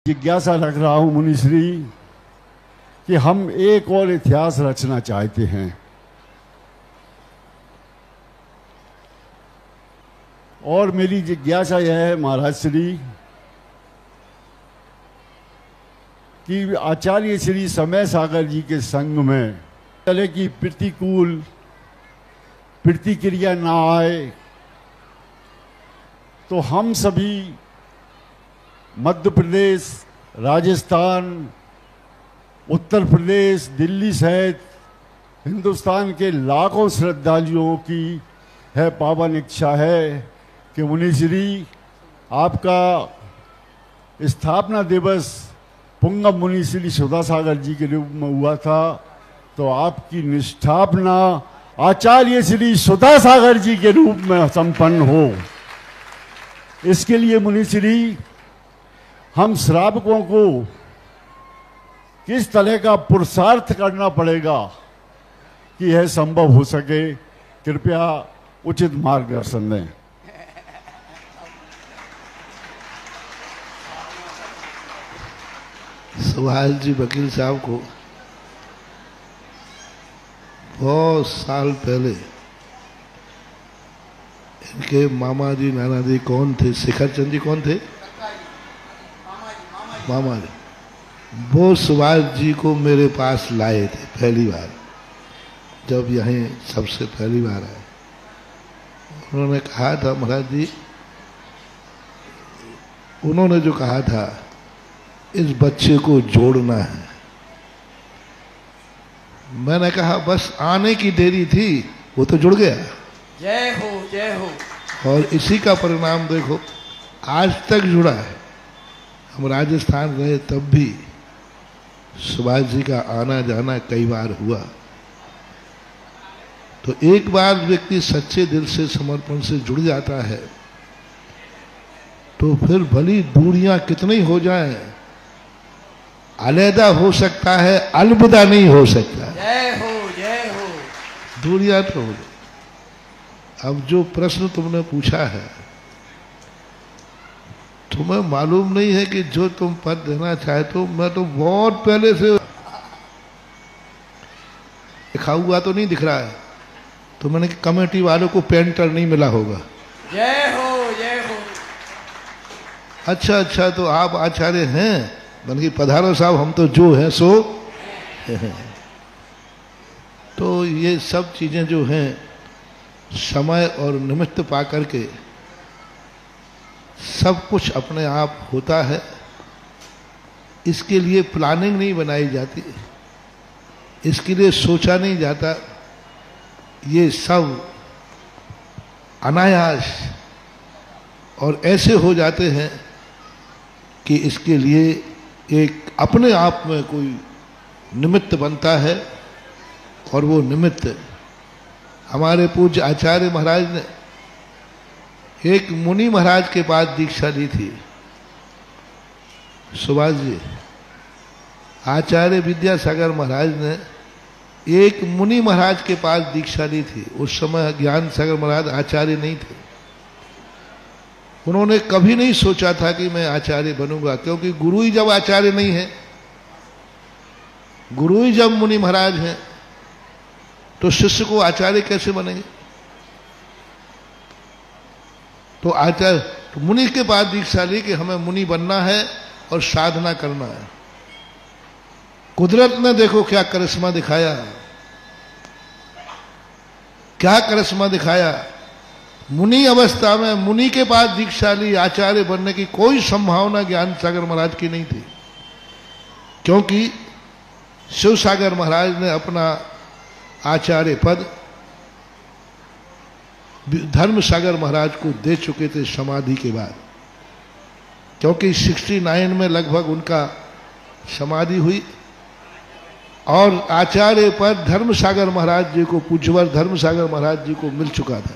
जिज्ञासा रख रहा हूं मुनिश्री कि हम एक और इतिहास रचना चाहते हैं और मेरी जिज्ञासा यह है महाराज श्री कि आचार्य श्री समय सागर जी के संग में तरह की प्रतिकूल प्रतिक्रिया ना आए तो हम सभी मध्य प्रदेश, राजस्थान, उत्तर प्रदेश, दिल्ली सहित हिंदुस्तान के लाखों श्रद्धालुओं की है पावन इच्छा है कि मुनिश्री आपका स्थापना दिवस पुंगव मुनिश्री सुधासागर जी के रूप में हुआ था, तो आपकी निष्ठापना आचार्य श्री सुधासागर जी के रूप में संपन्न हो। इसके लिए मुनिश्री हम श्रावकों को किस तरह का पुरुषार्थ करना पड़ेगा कि यह संभव हो सके, कृपया उचित मार्गदर्शन दें। सुभाष जी वकील साहब को बहुत साल पहले इनके मामा जी नाना जी कौन थे, शिखर चंद जी कौन थे, मामा जी, वो सुभाष जी को मेरे पास लाए थे पहली बार, जब यहीं सबसे पहली बार आए। उन्होंने कहा था महाराज जी, उन्होंने जो कहा था इस बच्चे को जोड़ना है। मैंने कहा बस आने की देरी थी, वो तो जुड़ गया। जय हो जय हो। और इसी का परिणाम देखो आज तक जुड़ा है। हम राजस्थान गए तब भी सुभाष जी का आना जाना कई बार हुआ। तो एक बार व्यक्ति सच्चे दिल से समर्पण से जुड़ जाता है तो फिर भली दूरियां कितनी हो जाएं, अलहदा हो सकता है, अलविदा नहीं हो सकता। जय हो जय हो। दूरियां तो हो। अब जो प्रश्न तुमने पूछा है, तुम्हें मालूम नहीं है कि जो तुम पद देना चाहते हो, मैं तो बहुत पहले से लिखा हुआ तो नहीं दिख रहा है, तो मैंने कमेटी वालों को पेंटर नहीं मिला होगा। जय हो जय हो। अच्छा, तो आप आचार्य हैं, बल्कि पधारो साहब, हम तो जो हैं सो तो ये सब चीजें जो हैं समय और निमित्त पा करके सब कुछ अपने आप होता है। इसके लिए प्लानिंग नहीं बनाई जाती, इसके लिए सोचा नहीं जाता, ये सब अनायास और ऐसे हो जाते हैं कि इसके लिए एक अपने आप में कोई निमित्त बनता है। और वो निमित्त हमारे पूज्य आचार्य महाराज ने एक मुनि महाराज के पास दीक्षा ली थी। सुभाष जी, आचार्य विद्यासागर महाराज ने एक मुनि महाराज के पास दीक्षा ली थी। उस समय ज्ञान सागर महाराज आचार्य नहीं थे। उन्होंने कभी नहीं सोचा था कि मैं आचार्य बनूंगा, क्योंकि गुरु ही जब आचार्य नहीं है, गुरु ही जब मुनि महाराज हैं, तो शिष्य को आचार्य कैसे बनेंगे। तो आचार्य तो मुनि के पास दीक्षा ली कि हमें मुनि बनना है और साधना करना है। कुदरत ने देखो क्या करिश्मा दिखाया, क्या करिश्मा दिखाया। मुनि अवस्था में मुनि के पास दीक्षा ली, आचार्य बनने की कोई संभावना ज्ञान सागर महाराज की नहीं थी, क्योंकि शिव सागर महाराज ने अपना आचार्य पद धर्म सागर महाराज को दे चुके थे समाधि के बाद, क्योंकि 69 में लगभग उनका समाधि हुई और आचार्य पद धर्म सागर महाराज जी को, पूज्यवर धर्म सागर महाराज जी को मिल चुका था।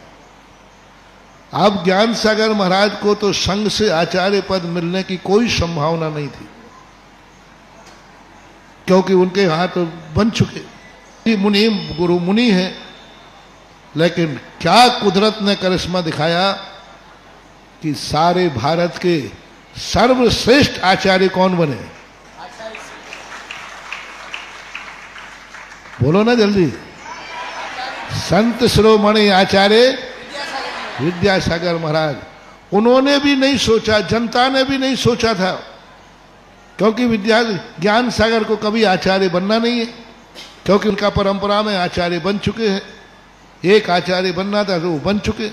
अब ज्ञान सागर महाराज को तो संघ से आचार्य पद मिलने की कोई संभावना नहीं थी, क्योंकि उनके हाथ बन चुके। मुनि गुरु मुनि है, लेकिन क्या कुदरत ने करिश्मा दिखाया कि सारे भारत के सर्वश्रेष्ठ आचार्य कौन बने? बोलो ना जल्दी। संत शिरोमणि आचार्य विद्यासागर महाराज। उन्होंने भी नहीं सोचा, जनता ने भी नहीं सोचा था, क्योंकि ज्ञान सागर को कभी आचार्य बनना नहीं है, क्योंकि उनका परंपरा में आचार्य बन चुके हैं। एक आचार्य बनना था तो वो बन चुके।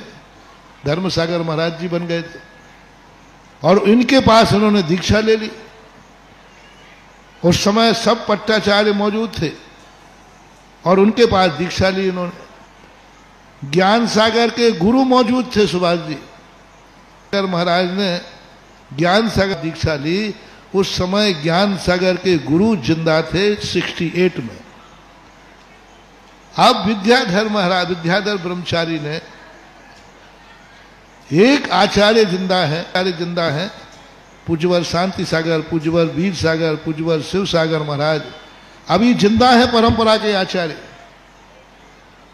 धर्म सागर महाराज जी बन गए थे और इनके पास उन्होंने दीक्षा ले ली। उस समय सब पट्टाचार्य मौजूद थे और उनके पास दीक्षा ली इन्होंने। ज्ञान सागर के गुरु मौजूद थे, सुभाष जी महाराज ने ज्ञान सागर दीक्षा ली। उस समय ज्ञान सागर के गुरु जिंदा थे 68 में। अब विद्याधर महाराज, विद्याधर ब्रह्मचारी ने एक आचार्य जिंदा है, पूज्यवर शांति सागर, पूज्यवर वीर सागर, पूज्यवर शिव सागर महाराज अभी जिंदा है। परंपरा के आचार्य,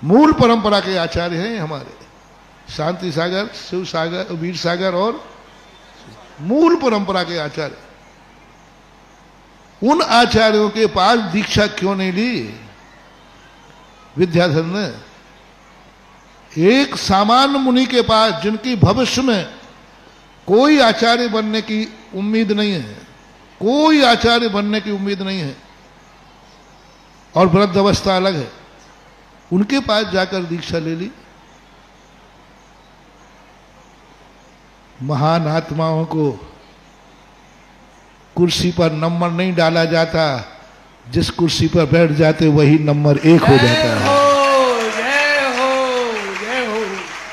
मूल परंपरा के आचार्य हैं हमारे शांति सागर, शिव सागर, वीर सागर और मूल परंपरा के आचार्य। उन आचार्यों के पास दीक्षा क्यों नहीं ली विद्याधर ने? एक सामान्य मुनि के पास, जिनकी भविष्य में कोई आचार्य बनने की उम्मीद नहीं है, कोई आचार्य बनने की उम्मीद नहीं है और वृद्ध अवस्था अलग है, उनके पास जाकर दीक्षा ले ली। महान आत्माओं को कुर्सी पर नंबर नहीं डाला जाता, जिस कुर्सी पर बैठ जाते वही नंबर 1 हो जाता है।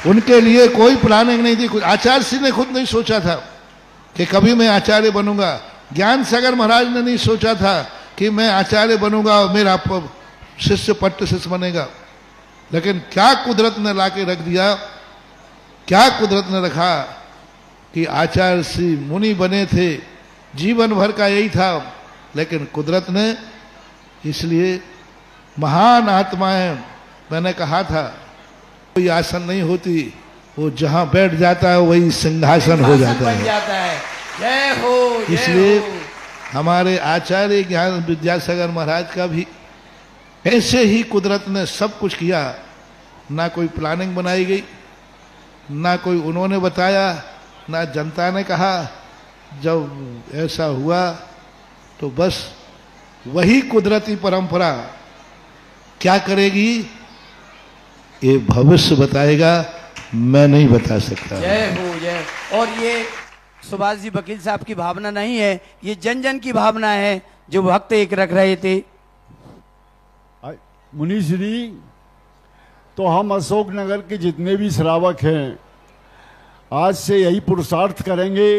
उनके लिए कोई प्लानिंग नहीं थी। आचार्य श्री ने खुद नहीं सोचा था कि कभी मैं आचार्य बनूंगा। ज्ञान सागर महाराज ने नहीं सोचा था कि मैं आचार्य बनूंगा और मेरा शिष्य पट्ट शिष्य बनेगा। लेकिन क्या कुदरत ने लाके रख दिया, क्या कुदरत ने रखा कि आचार्य श्री मुनि बने थे। जीवन भर का यही था, लेकिन कुदरत ने, इसलिए महान आत्माएं, मैंने कहा था कोई आसन नहीं होती, वो जहां बैठ जाता है वही सिंहासन हो जाता है। जय हो। इसलिए हमारे आचार्य ज्ञान विद्यासागर महाराज का भी ऐसे ही कुदरत ने सब कुछ किया। ना कोई प्लानिंग बनाई गई, ना कोई उन्होंने बताया, ना जनता ने कहा। जब ऐसा हुआ तो बस वही कुदरती परंपरा क्या करेगी ये भविष्य बताएगा, मैं नहीं बता सकता। जय हो, जय। और ये सुभाष जी वकील साहब की भावना नहीं है, ये जन जन की भावना है जो भक्त एक रख रहे थे। मुनीश्री, तो हम अशोकनगर के जितने भी श्रावक हैं आज से यही पुरुषार्थ करेंगे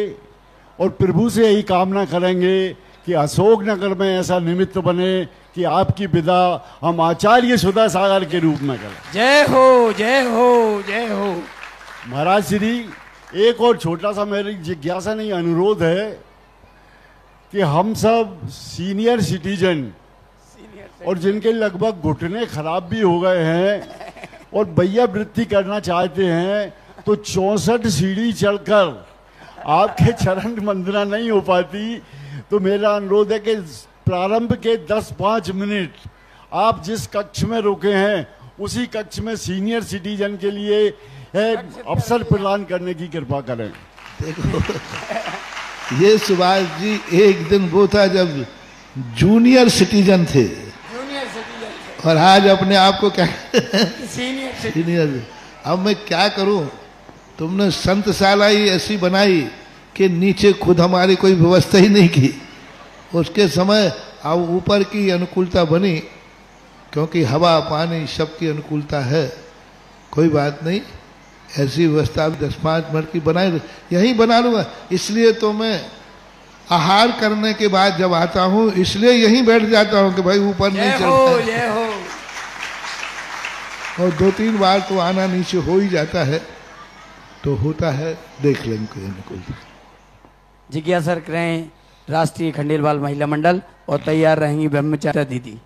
और प्रभु से यही कामना करेंगे कि अशोकनगर में ऐसा निमित्त बने कि आपकी विदा हम आचार्य सुधा सागर के रूप में करें। जय हो, जय हो, जय हो। महाराज श्री, एक और छोटा सा मेरी जिज्ञासा नहीं अनुरोध है कि हम सब सीनियर सिटीजन और जिनके लगभग घुटने खराब भी हो गए हैं और बैया वृत्ति करना चाहते हैं, तो 64 सीढ़ी चढ़कर आपके चरण वंदना नहीं हो पाती। तो मेरा अनुरोध है कि प्रारंभ के 10-5 मिनट आप जिस कक्ष में रुके हैं उसी कक्ष में सीनियर सिटीजन के लिए अवसर प्रदान करने की कृपा करें। देखो, ये सुभाष जी एक दिन वो था जब जूनियर सिटीजन थे और आज अपने आप को क्या सीनियर। अब मैं क्या करूं? तुमने संतशाला ही ऐसी बनाई कि नीचे खुद हमारी कोई व्यवस्था ही नहीं की। उसके समय अब ऊपर की अनुकूलता बनी, क्योंकि हवा पानी सबकी अनुकूलता है, कोई बात नहीं, ऐसी व्यवस्था 10-5 मिनट की बनाई, यही बना लूंगा। इसलिए तो मैं आहार करने के बाद जब आता हूं इसलिए यहीं बैठ जाता हूं कि भाई ऊपर नहीं चढ़ता है। और 2-3 बार तो आना नीचे हो ही जाता है, तो होता है, देख लेंगे कोई अनुकूल। जिज्ञासा करें राष्ट्रीय खंडेलवाल महिला मंडल और तैयार रहेंगी ब्रह्मचार्य दीदी।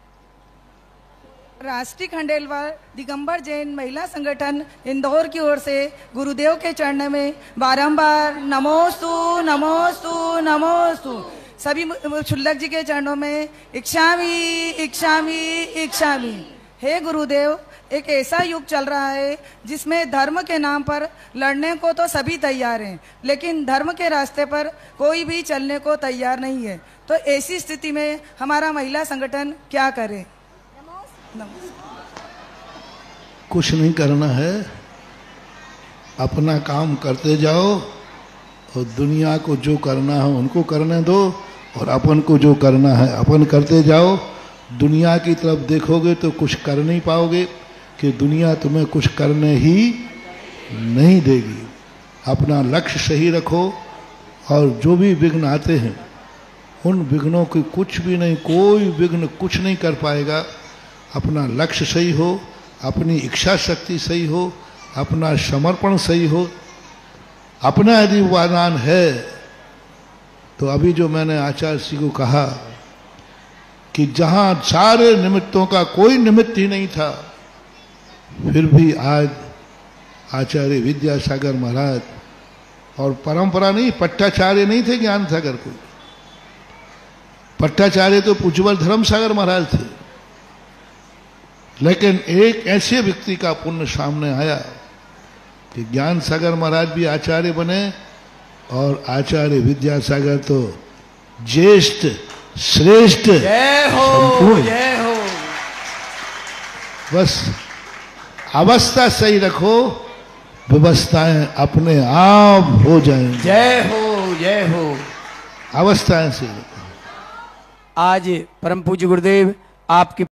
राष्ट्रीय खंडेलवाल दिगंबर जैन महिला संगठन इंदौर की ओर से गुरुदेव के चरण में बारंबार नमोस्तु नमोस्तु नमोस्तु। सभी क्षुल्लक जी के चरणों में इच्छामि इच्छामि इच्छामि। हे गुरुदेव, एक ऐसा युग चल रहा है जिसमें धर्म के नाम पर लड़ने को तो सभी तैयार हैं, लेकिन धर्म के रास्ते पर कोई भी चलने को तैयार नहीं है। तो ऐसी स्थिति में हमारा महिला संगठन क्या करे? कुछ नहीं करना है, अपना काम करते जाओ और दुनिया को जो करना है उनको करने दो, और अपन को जो करना है अपन करते जाओ। दुनिया की तरफ देखोगे तो कुछ कर नहीं पाओगे, कि दुनिया तुम्हें कुछ करने ही नहीं देगी। अपना लक्ष्य सही रखो, और जो भी विघ्न आते हैं उन विघ्नों की कुछ भी नहीं, कोई विघ्न कुछ नहीं कर पाएगा। अपना लक्ष्य सही हो, अपनी इच्छा शक्ति सही हो, अपना समर्पण सही हो। अपना यदि वादान है तो अभी जो मैंने आचार्य जी को कहा कि जहां सारे निमित्तों का कोई निमित्त ही नहीं था, फिर भी आज आचार्य विद्यासागर महाराज, और परंपरा नहीं, पट्टाचार्य नहीं थे ज्ञान सागर कोई, पट्टाचार्य तो पूज्यवर धर्म सागर महाराज थे। लेकिन एक ऐसे व्यक्ति का पुण्य सामने आया कि ज्ञान सागर महाराज भी आचार्य बने, और आचार्य विद्यासागर तो ज्येष्ठ श्रेष्ठ जय हो संपूर्ण। जय हो। बस अवस्था सही रखो, व्यवस्थाएं अपने आप हो जाएंगी। जय हो जय हो। अवस्थाएं सही रखो। आज परम पूज्य गुरुदेव आपकी